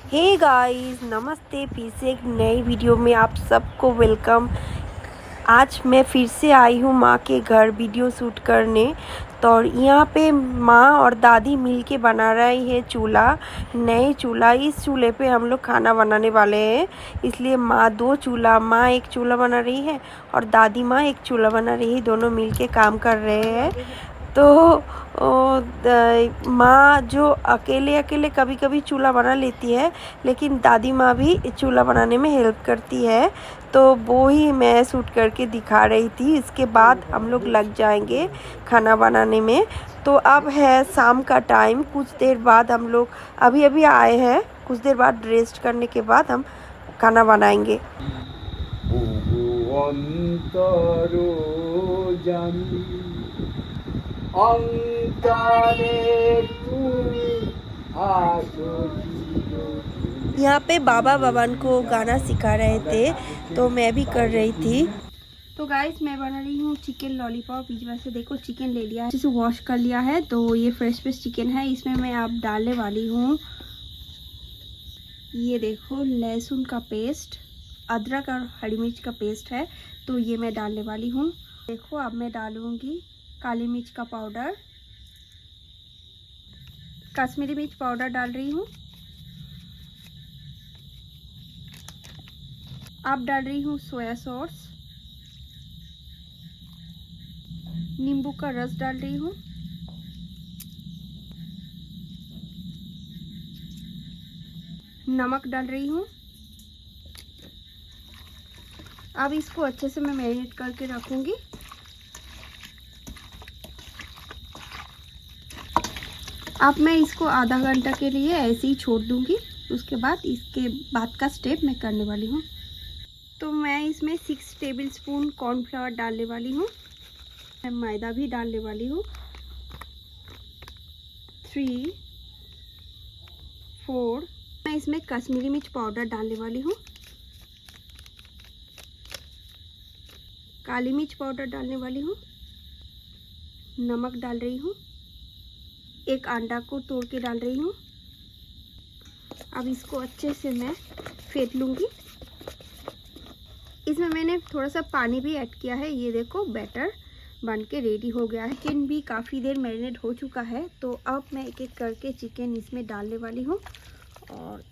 Hey guys, नमस्ते। फिर से एक नई वीडियो में आप सबको वेलकम। आज मैं फिर से आई हूँ माँ के घर वीडियो शूट करने। तो यहाँ पे माँ और दादी मिलके बना रही है चूल्हा, नए चूल्हा। इस चूल्हे पे हम लोग खाना बनाने वाले हैं, इसलिए माँ एक चूल्हा बना रही है और दादी माँ एक चूल्हा बना रही है। दोनों मिलके काम कर रहे हैं। तो माँ जो अकेले अकेले कभी कभी चूल्हा बना लेती है, लेकिन दादी माँ भी चूल्हा बनाने में हेल्प करती है। तो वो ही मैं शूट करके दिखा रही थी। इसके बाद हम लोग लग जाएंगे खाना बनाने में। तो अब है शाम का टाइम। कुछ देर बाद हम लोग अभी अभी आए हैं, कुछ देर बाद रेस्ट करने के बाद हम खाना बनाएंगे। यहाँ पे बाबा बबन को गाना सिखा रहे थे, तो मैं भी कर रही थी। तो गाइस, मैं बना रही हूँ चिकन लॉलीपॉप। बीच में से देखो, चिकन ले लिया है, अच्छे से वॉश कर लिया है। तो ये फ्रेश चिकन है। इसमें मैं अब डालने वाली हूँ, ये देखो, लहसुन का पेस्ट, अदरक और हरी मिर्च का पेस्ट है। तो ये मैं डालने वाली हूँ। देखो, अब मैं डालूंगी काली मिर्च का पाउडर, कश्मीरी मिर्च पाउडर डाल रही हूँ। अब डाल रही हूँ सोया सॉस, नींबू का रस डाल रही हूँ, नमक डाल रही हूँ। अब इसको अच्छे से मैं मैरिनेट करके रखूंगी। अब मैं इसको आधा घंटा के लिए ऐसे ही छोड़ दूंगी। उसके बाद इसके बाद का स्टेप मैं करने वाली हूँ। तो मैं इसमें 6 टेबल स्पून कॉर्नफ्लावर डालने वाली हूँ। मैं मैदा भी डालने वाली हूँ। 3, 4। मैं इसमें कश्मीरी मिर्च पाउडर डालने वाली हूँ, काली मिर्च पाउडर डालने वाली हूँ, नमक डाल रही हूँ, एक अंडा को तोड़ के डाल रही हूँ। अब इसको अच्छे से मैं फेंट लूँगी। इसमें मैंने थोड़ा सा पानी भी ऐड किया है। ये देखो, बैटर बन के रेडी हो गया है। चिकन भी काफ़ी देर मैरिनेट हो चुका है। तो अब मैं एक एक करके चिकन इसमें डालने वाली हूँ और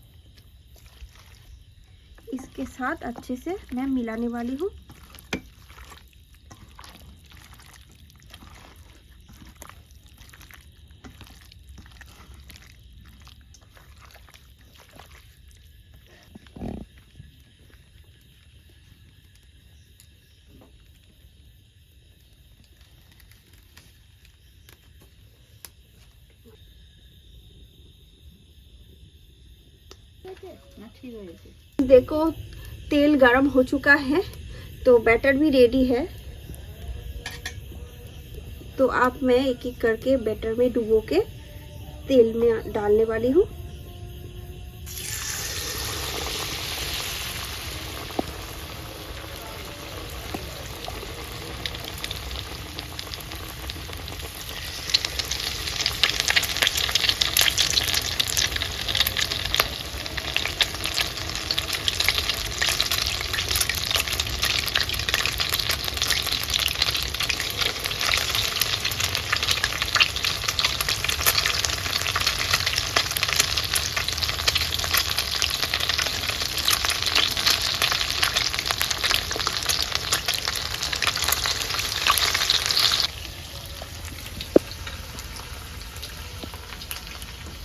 इसके साथ अच्छे से मैं मिलाने वाली हूँ। देखो, तेल गरम हो चुका है, तो बैटर भी रेडी है। तो अब मैं एक एक करके बैटर में डुबो के तेल में डालने वाली हूँ।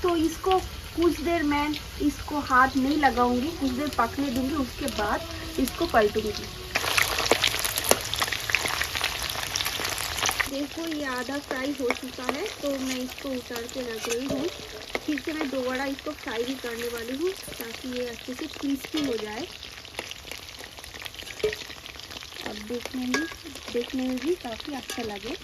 तो इसको कुछ देर मैं इसको हाथ नहीं लगाऊंगी, कुछ देर पकने दूंगी। उसके बाद इसको पलटूंगी। देखो, ये आधा फ्राई हो चुका है, तो मैं इसको उतार के रख रही हूँ। फिर से मैं दोबारा इसको फ्राई भी करने वाली हूँ, ताकि ये अच्छे से क्रिस्पी हो जाए। अब देखने में भी काफ़ी अच्छा लगे।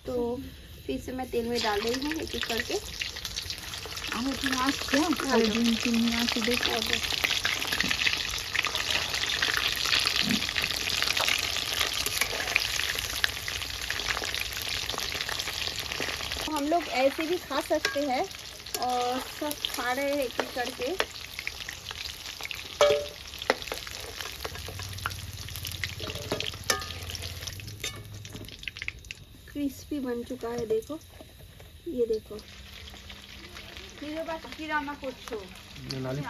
तो फिर से मैं तेल में डाल रही हूँ एक एक करके। আমি তুমি আসছো তাহলে ডিম টিম নিয়ে আসি দেখো। हम लोग ऐसे भी खा सकते हैं और सब खा रहे हैं एक एक करके। क्रिस्पी बन चुका है, देखो ये देखो। मेरे पास की रान्ना করছো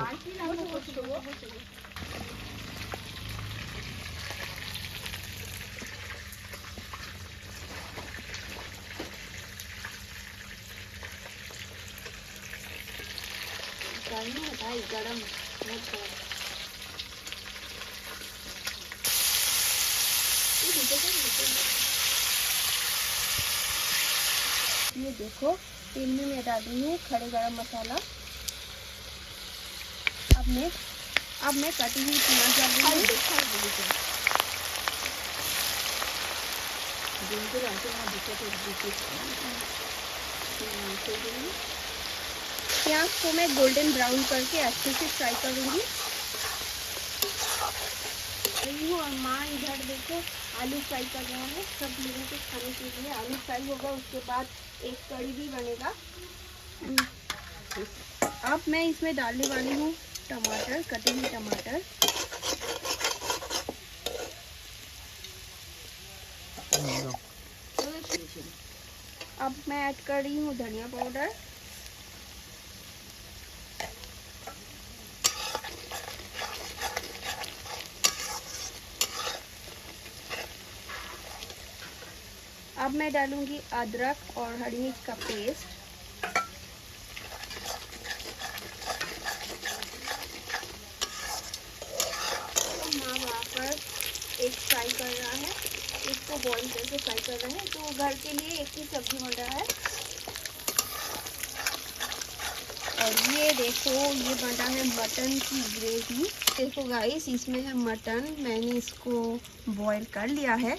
আর কি রান্না করছো গো? गर्म है भाई, गरम मत करो। ये देखो तेल में मैं डाल रही हूँ खड़े गरम मसाला। अब मैं कटी हुई प्याज डाल रही हूँ। प्याज को मैं गोल्डन ब्राउन करके अच्छे से फ्राई करूँगी। और माँ इधर देखो आलू फ्राई कर रहा है सब लोगों के खाने के लिए। आलू फ्राई होगा उसके बाद एक कड़ी भी बनेगा। अब मैं इसमें डालने वाली हूँ टमाटर, कटे हुए टमाटर। अब मैं ऐड कर रही हूँ धनिया पाउडर। अब मैं डालूंगी अदरक और हरी मिर्च का पेस्ट। माँ वहाँ पर एक फ्राई कर रहा है, इसको बॉईल करके फ्राई कर रहे हैं। तो घर के लिए एक ही सब्जी बन रहा है। और ये देखो ये बन रहा है मटन की ग्रेवी। देखो गाइस इसमें है मटन, मैंने इसको बॉईल कर लिया है।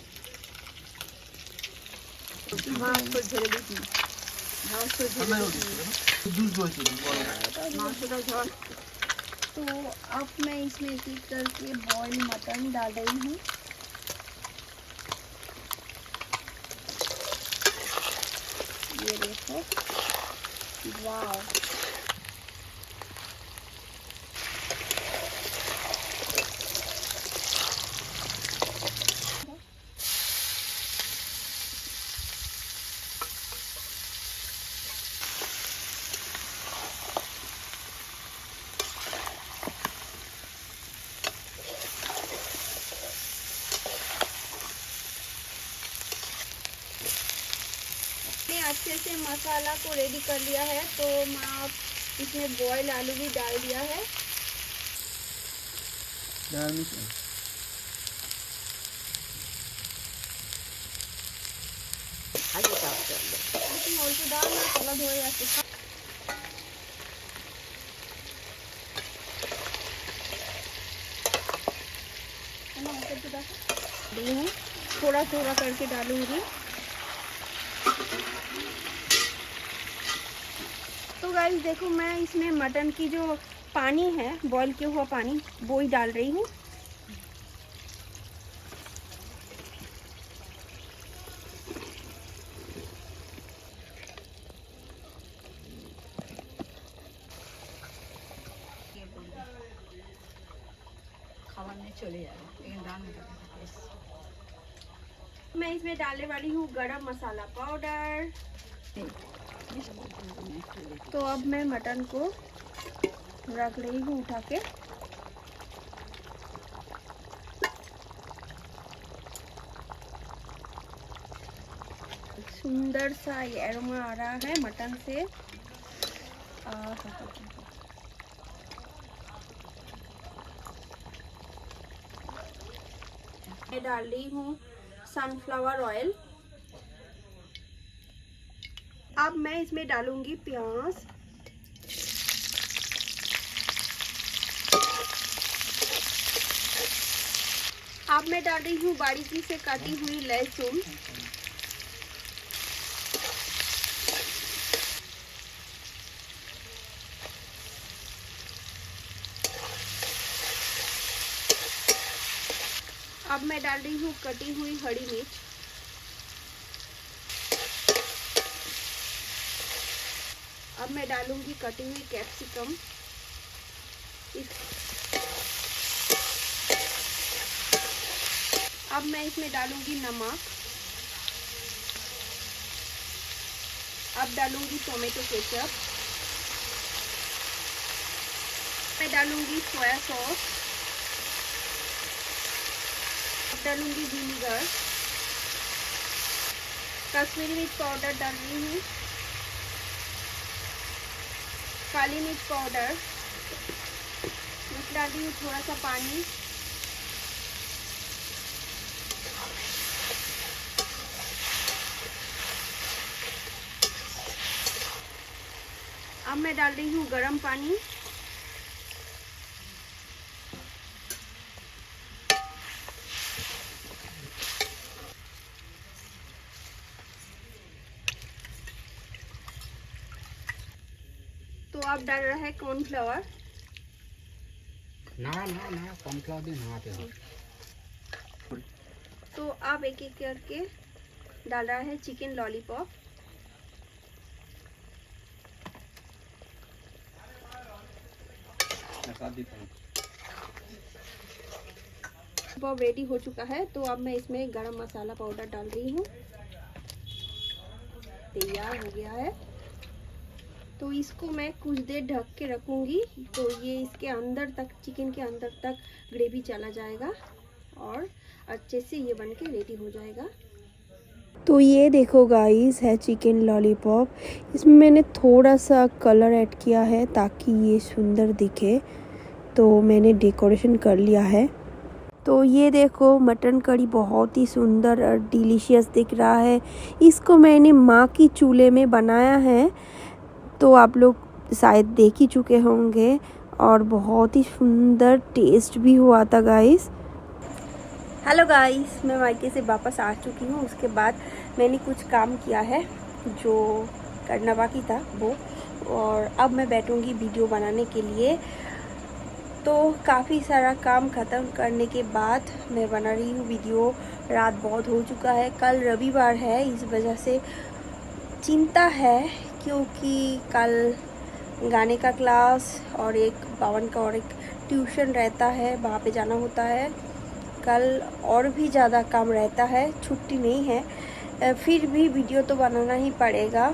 तो अब मैं इसमें एक एक करके बॉईल मटन डाल रही हूँ। ये देखो वाह। अच्छे से मसाला को रेडी कर लिया है। तो मैं इसमें बॉयल आलू भी डाल दिया है। थोड़ा थोड़ा करके डालूंगी। तो गाइस देखो मैं इसमें मटन की जो पानी है, बॉईल किया हुआ पानी, वो ही डाल रही हूँ। मैं इसमें डालने वाली हूँ गरम मसाला पाउडर। तो अब मैं मटन को रख रही हूँ उठा के। सुंदर सा ये एरोमा आ रहा है मटन से। मैं डाल रही हूँ सनफ्लावर ऑयल। अब मैं इसमें डालूंगी प्याज। अब मैं डाल रही हूँ बारीकी से काटी हुई लहसुन। अब मैं डाल रही हूँ कटी हुई हरी मिर्च। अब मैं डालूंगी कटी हुई कैप्सिकम। अब मैं इसमें डालूंगी नमक। अब डालूंगी टोमेटो केचप। मैं डालूंगी सोया सॉस। डालूंगी विनेगर। कश्मीरी मिर्च पाउडर डाल रही हूँ। काली मिर्च पाउडर। डाल रही हूँ थोड़ा सा पानी। अब मैं डाल रही हूँ गरम पानी। तो अब डाल रहा है कॉर्नफ्लावर। ना ना ना कॉर्नफ्लावर भी नहा पे हो। तो अब एक एक करके डाल रहा है चिकन लॉलीपॉप। लॉलीपॉप रेडी हो चुका है। तो अब मैं इसमें गरम मसाला पाउडर डाल रही हूँ। तैयार हो गया है। तो इसको मैं कुछ देर ढक के रखूँगी। तो ये इसके अंदर तक, चिकन के अंदर तक ग्रेवी चला जाएगा और अच्छे से ये बन के रेडी हो जाएगा। तो ये देखो गाइस है चिकन लॉलीपॉप। इसमें मैंने थोड़ा सा कलर ऐड किया है ताकि ये सुंदर दिखे। तो मैंने डेकोरेशन कर लिया है। तो ये देखो मटन करी बहुत ही सुंदर और डिलीशियस दिख रहा है। इसको मैंने माँ की चूल्हे में बनाया है। तो आप लोग शायद देख ही चुके होंगे और बहुत ही सुंदर टेस्ट भी हुआ था गाइस। हेलो गाइस, मैं मायके से वापस आ चुकी हूँ। उसके बाद मैंने कुछ काम किया है जो करना बाकी था वो, और अब मैं बैठूँगी वीडियो बनाने के लिए। तो काफ़ी सारा काम ख़त्म करने के बाद मैं बना रही हूँ वीडियो। रात बहुत हो चुका है, कल रविवार है, इस वजह से चिंता है क्योंकि कल गाने का क्लास और एक बावन का और एक ट्यूशन रहता है, वहाँ पे जाना होता है। कल और भी ज़्यादा काम रहता है, छुट्टी नहीं है। फिर भी वीडियो तो बनाना ही पड़ेगा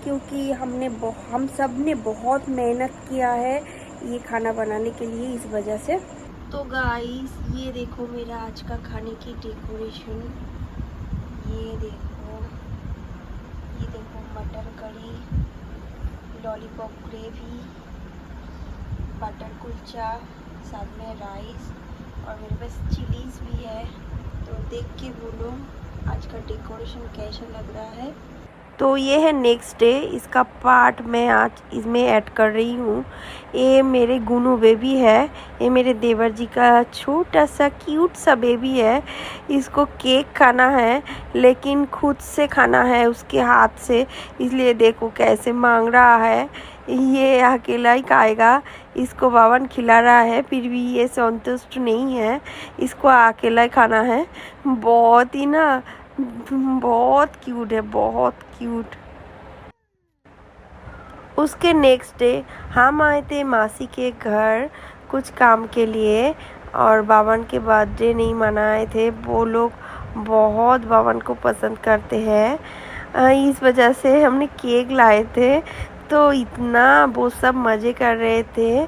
क्योंकि हम सब ने बहुत मेहनत किया है ये खाना बनाने के लिए, इस वजह से। तो गाइस ये देखो मेरा आज का खाने की डेकोरेशन। ये देखो mutton curry, lollipop gravy, butter kulcha, साथ में राइस और मेरे पास चिलीज भी है। तो देख के बोलो आज का डेकोरेशन कैसा लग रहा है। तो ये है नेक्स्ट डे, इसका पार्ट मैं आज इसमें ऐड कर रही हूँ। ये मेरे गुनू बेबी है, ये मेरे देवर जी का छोटा सा क्यूट सा बेबी है। इसको केक खाना है लेकिन खुद से खाना है उसके हाथ से, इसलिए देखो कैसे मांग रहा है। ये अकेला ही खाएगा, इसको बावन खिला रहा है फिर भी ये संतुष्ट नहीं है, इसको अकेला ही खाना है। बहुत ही ना, बहुत क्यूट है, बहुत क्यूट। उसके नेक्स्ट डे हम आए थे मासी के घर कुछ काम के लिए और बावन के बर्थडे नहीं मनाए थे। वो लोग बहुत बावन को पसंद करते हैं, इस वजह से हमने केक लाए थे। तो इतना वो सब मज़े कर रहे थे।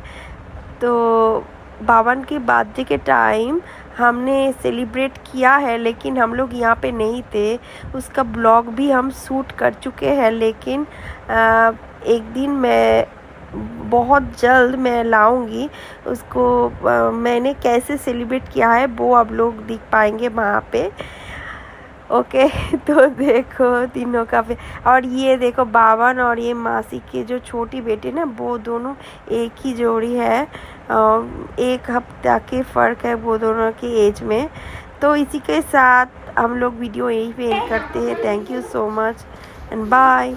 तो बावन के बर्थडे के टाइम हमने सेलिब्रेट किया है लेकिन हम लोग यहाँ पे नहीं थे। उसका ब्लॉग भी हम शूट कर चुके हैं, लेकिन एक दिन मैं बहुत जल्द मैं लाऊंगी उसको। मैंने कैसे सेलिब्रेट किया है वो आप लोग देख पाएंगे वहाँ पे। ओके तो देखो तीनों का और ये देखो बावन और ये मासी के जो छोटी बेटी ना, वो दोनों एक ही जोड़ी है। एक हफ्ता के फ़र्क है वो दोनों की एज में। तो इसी के साथ हम लोग वीडियो यहीं पे एंड करते हैं। Thank you so much and bye.